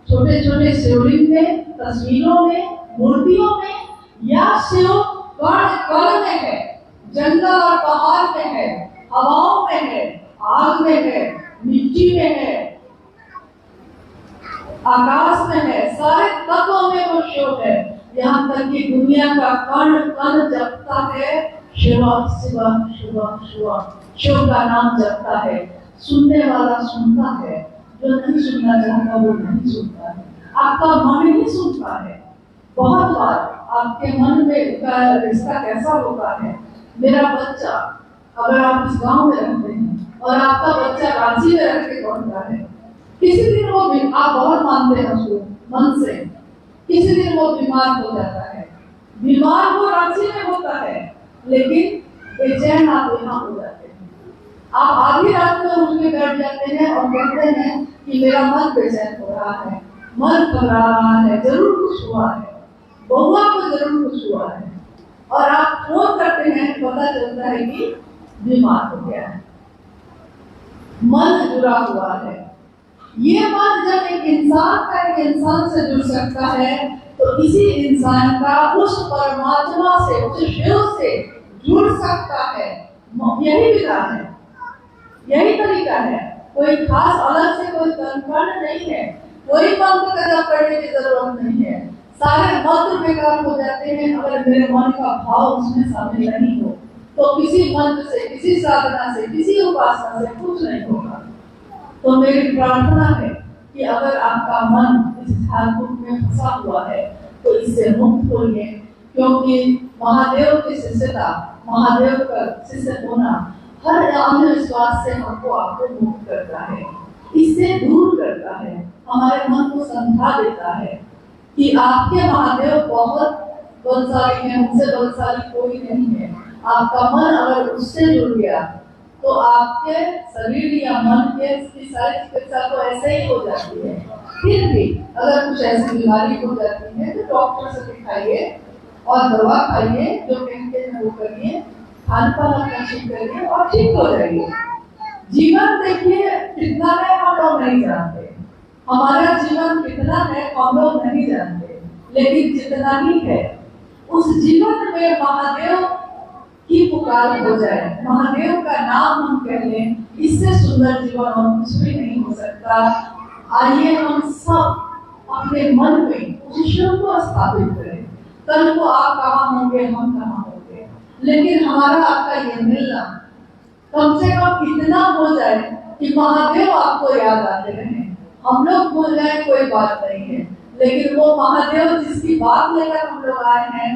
छोटे छोटे शिवलिंग में, तस्वीरों में, मूर्तियों में, या शिव कण कण में है, जंगल और पहाड़ में है, हवाओं में है, आग में है, मिट्टी में है, आकाश में है, सारे तत्वों में वो शिव है। यहाँ तक कि दुनिया का कण कण जपता है शिवा शिवा शिवा शिवा, शिव का नाम जपता है। सुनने वाला सुनता है, जो नहीं सुनना चाहता वो नहीं सुनता है। आपका मन ही सुनता है। बहुत बार आपके मन में का रिश्ता कैसा होता है? मेरा बच्चा, अगर आप इस गांव में रहते हैं और आपका बच्चा रांची में रह के पढ़ता है, किसी दिन वो आप बहुत मानते हैं उसको मन से, किसी दिन वो बीमार हो जाता है। बीमार वो रांची में होता है लेकिन बेचैन आप यहाँ हो जाते हैं। आप आधी रात में उठ के बैठ जाते हैं और कहते हैं कि मेरा मन बेचैन हो रहा है, मन घबरा रहा है, जरूर कुछ हुआ है, बउआ को जरूर कुछ हुआ है। और आप फोन करते हैं, पता चलता है कि बीमार हो गया है, मन जुड़ा हुआ है। ये मन जब एक इंसान का एक इंसान से जुड़ सकता है तो इसी इंसान का उस परमात्मा से, उस शिव से जुड़ सकता है। यही विधान है, यही तरीका है। कोई खास अलग से कोई तंत्र नहीं है, कोई मंत्र का जप करने की जरूरत नहीं है। सारे मंत्र बेकार हो जाते हैं अगर मेरे मन का भाव उसमें शामिल नहीं हो। तो किसी मंत्र से, किसी साधना से, किसी उपासना से कुछ नहीं होगा। तो मेरी प्रार्थना है कि अगर आपका मन इस झारखंड में फंसा हुआ है तो इससे मुक्त होइए, क्योंकि महादेव की शिष्यता, महादेव का शिष्य होना हर अंधविश्वास से हमको आपको मुक्त करता है, इससे दूर करता है, हमारे मन को समझा देता है कि आपके महादेव बहुत बलशाली हैं, उनसे बलशाली कोई नहीं है। आपका मन अगर उससे जुड़ गया तो आपके शरीर या मन के सारी चिकित्सा तो ऐसे ही हो जाती है। फिर भी अगर कुछ ऐसी बीमारी हो जाती है तो डॉक्टर से दिखाइए और दवा खाइए, जो कहते हैं वो करिए, खान पान अपना ठीक करिए और ठीक हो जाइए। जीवन देखिए कितना है हम लोग नहीं जानते, हमारा जीवन कितना है हम लोग नहीं जानते, लेकिन जितना ही है उस जीवन में महादेव की पुकार हो जाए, महादेव का नाम हम कह लें, इससे सुंदर जीवन और कुछ भी नहीं हो सकता। आइए हम सब अपने मन में उस ईश्वर को स्थापित करें। कल को आप कहाँ होंगे, हम कहाँ होंगे, लेकिन हमारा आपका ये मिलना कम से कम इतना हो जाए कि महादेव आपको याद आते रहे। हम लोग भूल जाए कोई बात नहीं है, लेकिन वो महादेव जिसकी बात लेकर हम लोग आए हैं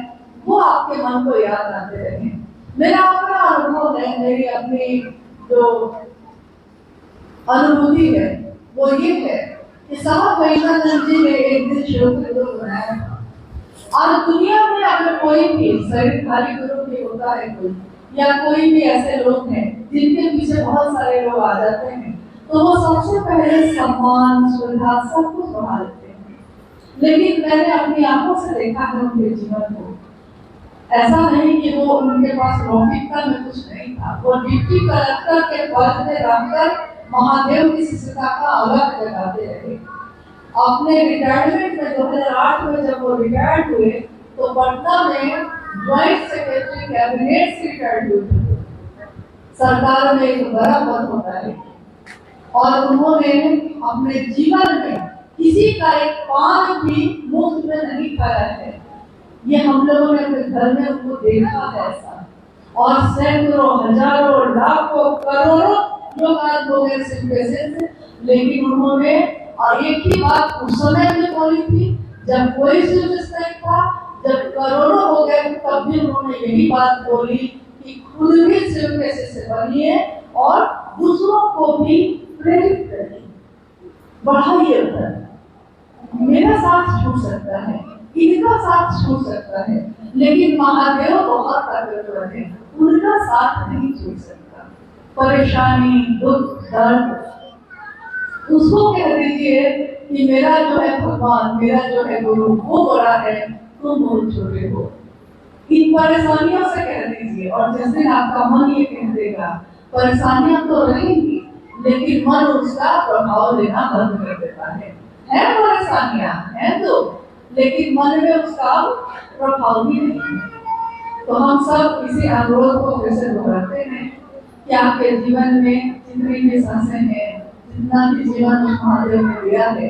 वो आपके मन को याद आते रहे। मेरा अपना अनुभव है, मेरी अपनी जो अनुभूति है वो ये है कि साहब वैष्णव जी ने एक दिन शिव के गुरु बनाया था। और दुनिया में अगर कोई भी शरीरधारी गुरु भी होता है कोई, या कोई भी ऐसे लोग हैं जिनके पीछे बहुत सारे लोग आ जाते हैं, तो वो सबसे पहले सम्मान सुविधा सब कुछ बढ़ा लेते हैं। लेकिन मैंने अपनी आंखों से देखा है उनके जीवन को। ऐसा नहीं कि वो उनके पास लौकिकता में कुछ नहीं था। वो डिप्टी कलेक्टर के पद में रहकर महादेव की शिष्यता का अलग जगाते रहे। अपने रिटायरमेंट में 2008 में जब वो रिटायर्ड हुए तो पटना में ज्वाइंट सेक्रेटरी कैबिनेट से रिटायर्ड हुए थे। सरकार में एक बड़ा पद होता है और उन्होंने अपने जीवन में किसी का एक पान भी मुफ्त में नहीं खाया है। ये हम लोगों ने अपने घर में उनको देखा है ऐसा। और सैकड़ों हजारों लाखों करोड़ों लोग आज हो गए सिर्फ पैसे से। लेकिन उन्होंने और एक ही बात उस समय में बोली थी जब कोई सुविधा नहीं था, जब करोड़ों हो गए तब भी उन्होंने यही बात बोली कि खुद भी सिर्फ पैसे से बनिए और दूसरों को भी प्रेरित करिए, बढ़ाइए। मेरा साथ छूट सकता है, इनका साथ छूट सकता है, लेकिन महादेव बहुत ताकतवर है, उनका साथ नहीं छूट सकता। परेशानी, दुख, दर्द, उसको कह दीजिए कि मेरा जो है भगवान, मेरा जो है गुरु वो बड़ा है, तुम बहुत छोटे हो। इन परेशानियों से कह दीजिए और जिस दिन आपका मन ये कह देगा परेशानियां तो रहेंगी, लेकिन मन उसका प्रभाव लेना बंद कर देता है परेशानियां हैं तो, लेकिन मन में उसका प्रभाव भी नहीं है। तो हम सब इसी अनुरोध को फिर से दोहराते हैं कि आपके जीवन में जितनी भी सांसें हैं, जितना भी जीवन महादेव ने दिया है,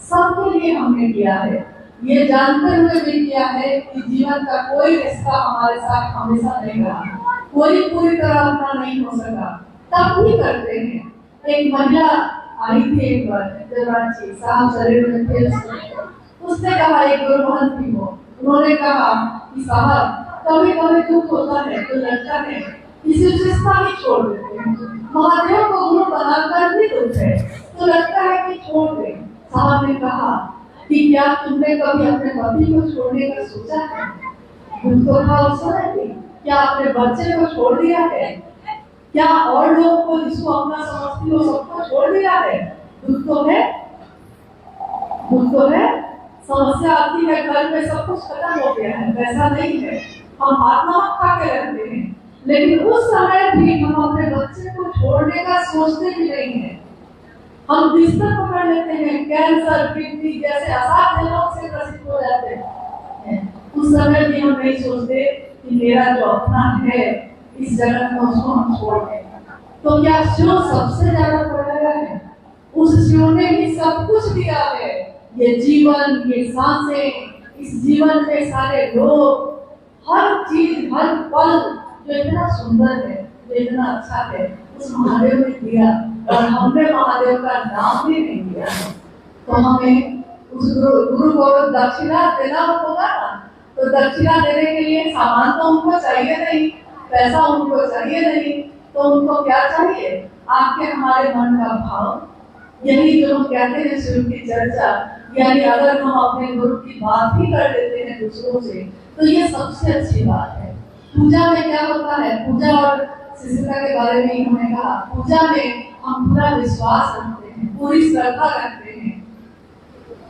सबके लिए हमने दिया है। ये जानते हुए भी किया है कि जीवन का कोई रिश्ता हमारे साथ हमेशा नहीं रहा, कोई पूरी तरह अपना नहीं हो सका, तब भी करते हैं। एक महिला आई थी एक बार देवराजी साहब शरीर में थे, उसने कहा एक गुरु महंत भी हो, उन्होंने कहा कि साहब कभी कभी दुख होता है तो लगता है किसी रिश्ता ही छोड़ देते हैं, महादेव को गुरु बनाकर भी दुख है तो लगता है कि छोड़ दे। साहब ने कहा कि क्या तुमने कभी अपने पति को छोड़ने का सोचा है? दुख तो था उस समय भी, क्या अपने बच्चे को छोड़ दिया है? क्या और लोगों को जिसको अपना समझती हो सबको छोड़ दिया है? दुख तो है, दुख तो है। समस्या आती है घर में सब कुछ खत्म हो गया है, वैसा नहीं है, हम आत्मा खा के रहते हैं, लेकिन उस समय भी हम अपने बच्चे को छोड़ने का सोचते भी नहीं है। हम बिस्तर पकड़ लेते हैं, कैंसर, किडनी जैसे असाध्य रोग से ग्रसित हो जाते हैं। उस समय भी हम नहीं सोचते कि मेरा जो अपना है इस जगत में उसको हम छोड़ दें। तो क्या शिव सबसे ज्यादा बड़ा है? उस शिव ने ही सब कुछ दिया है, ये जीवन, ये सांसें, इस जीवन में सारे लोग, हर चीज, हर पल जो इतना सुंदर है, जो इतना अच्छा है, उस महादेव ने दिया और हमने महादेव का नाम भी नहीं दिया है। तो हमें उस गुरु को दक्षिणा देना होगा ना, तो दक्षिणा देने के लिए सामान तो उनको चाहिए नहीं, पैसा उनको चाहिए नहीं, तो उनको क्या चाहिए? आपके हमारे मन का भाव। यही जो हम कहते हैं शिव की चर्चा, यानी अगर हम अपने गुरु की बात ही कर लेते हैं दूसरों से तो ये सबसे अच्छी बात है। पूजा में क्या होता है? पूजा और शिष्यता के बारे में हमने कहा, पूजा में हम पूरा विश्वास रखते हैं, पूरी श्रद्धा रखते हैं,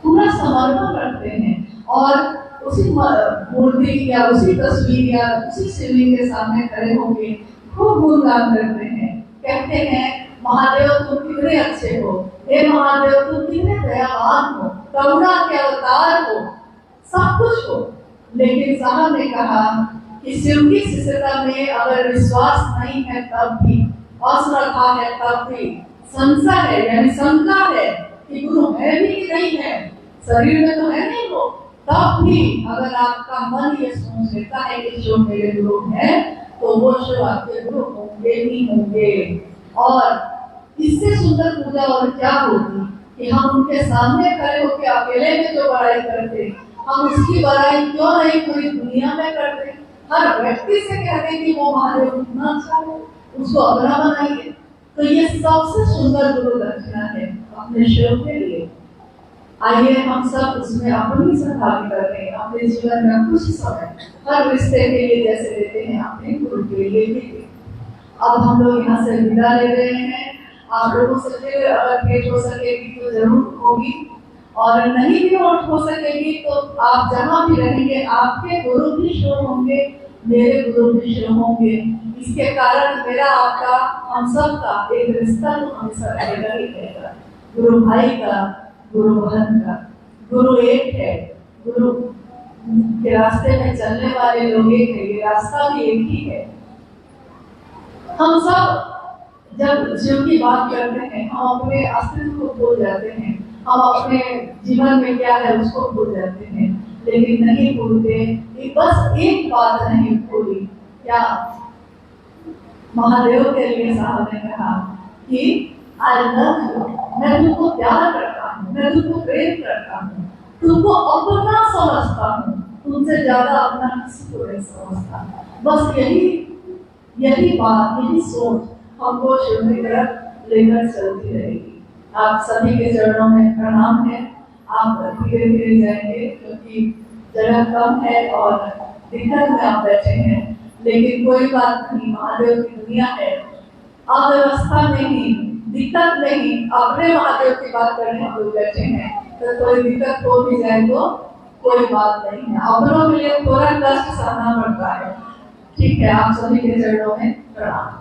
पूरा समर्पण रखते हैं और उसी मूर्ति या उसी तस्वीर या उसी शिवलिंग के सामने खड़े होकर खूब गुणगान करते हैं, कहते हैं महादेव तुम कितने अच्छे हो, हे महादेव तुम कितने दयावान हो, करुणा के अवतार हो, सब कुछ हो। लेकिन साहब ने कहा कि शिव की शिष्यता में अगर विश्वास नहीं है तब भी, अश्रद्धा है तब भी, संशय है यानी शंका है कि गुरु है भी कि नहीं है, शरीर में तो है नहीं वो, तब भी अगर आपका मन ये सोच लेता है कि शिव मेरे गुरु है तो वो शिव आपके गुरु होंगे ही होंगे। और इससे सुंदर पूजा और क्या होगी कि हम उनके सामने खड़े होकर अकेले में जो बड़ाई करते, हम उसकी बड़ाई क्यों नहीं पूरी दुनिया में करते, हर व्यक्ति से कहते कि वो महादेव कितना अच्छा है, उसको अपना बनाइए। तो ये सबसे सुंदर गुरु दक्षिणा है अपने शिव के लिए। आइए हम सब उसमें अपनी सहभागी करें, अपने जीवन में कुछ समय हर रिश्ते के लिए जैसे देते हैं अपने गुरु के लिए भी। अब हम लोग यहाँ से विदा ले रहे हैं। आप लोगों से फिर अगर भेंट हो सकेगी तो जरूर होगी, और नहीं भी हो सकेगी तो आप जहाँ भी रहेंगे आपके गुरु भी शुरू होंगे, मेरे गुरु भी शुरू होंगे। इसके कारण मेरा आपका हम सब का एक रिश्ता तो हमेशा रहेगा ही रहेगा, गुरु भाई का, गुरु बहन का। गुरु एक है, गुरु के रास्ते में चलने वाले लोग एक है, ये रास्ता भी एक ही है। हम सब जब शिव की बात करते हैं हम अपने अस्तित्व को भूल जाते हैं, हम अपने जीवन में क्या है उसको भूल जाते हैं, लेकिन नहीं भूलते। बस एक बात नहीं भूली, क्या महादेव के लिए साहब ने कहा कि आई लव यू, मैं तुमको प्यार करता हूँ, मैं तुमको प्रेम करता हूँ, तुमको अपना समझता हूँ, तुमसे ज्यादा अपना किसी को नहीं समझता। बस यही बात, यही सोच हमको शिव की तरफ लेकर चलती रहेगी। आप सभी के चरणों में प्रणाम है। आप धीरे धीरे जाएंगे क्योंकि जगह कम है और दिक्कत में आप बैठे हैं, लेकिन कोई बात नहीं, महादेव की दुनिया है। अव्यवस्था में ही, दिक्कत में ही अपने महादेव की बात करने हम लोग बैठे हैं, तो कोई दिक्कत हो भी जाए तो कोई बात नहीं है। अपनों के लिए थोड़ा कष्ट सहना पड़ता है। ठीक है, आप सभी के चरणों में प्रणाम।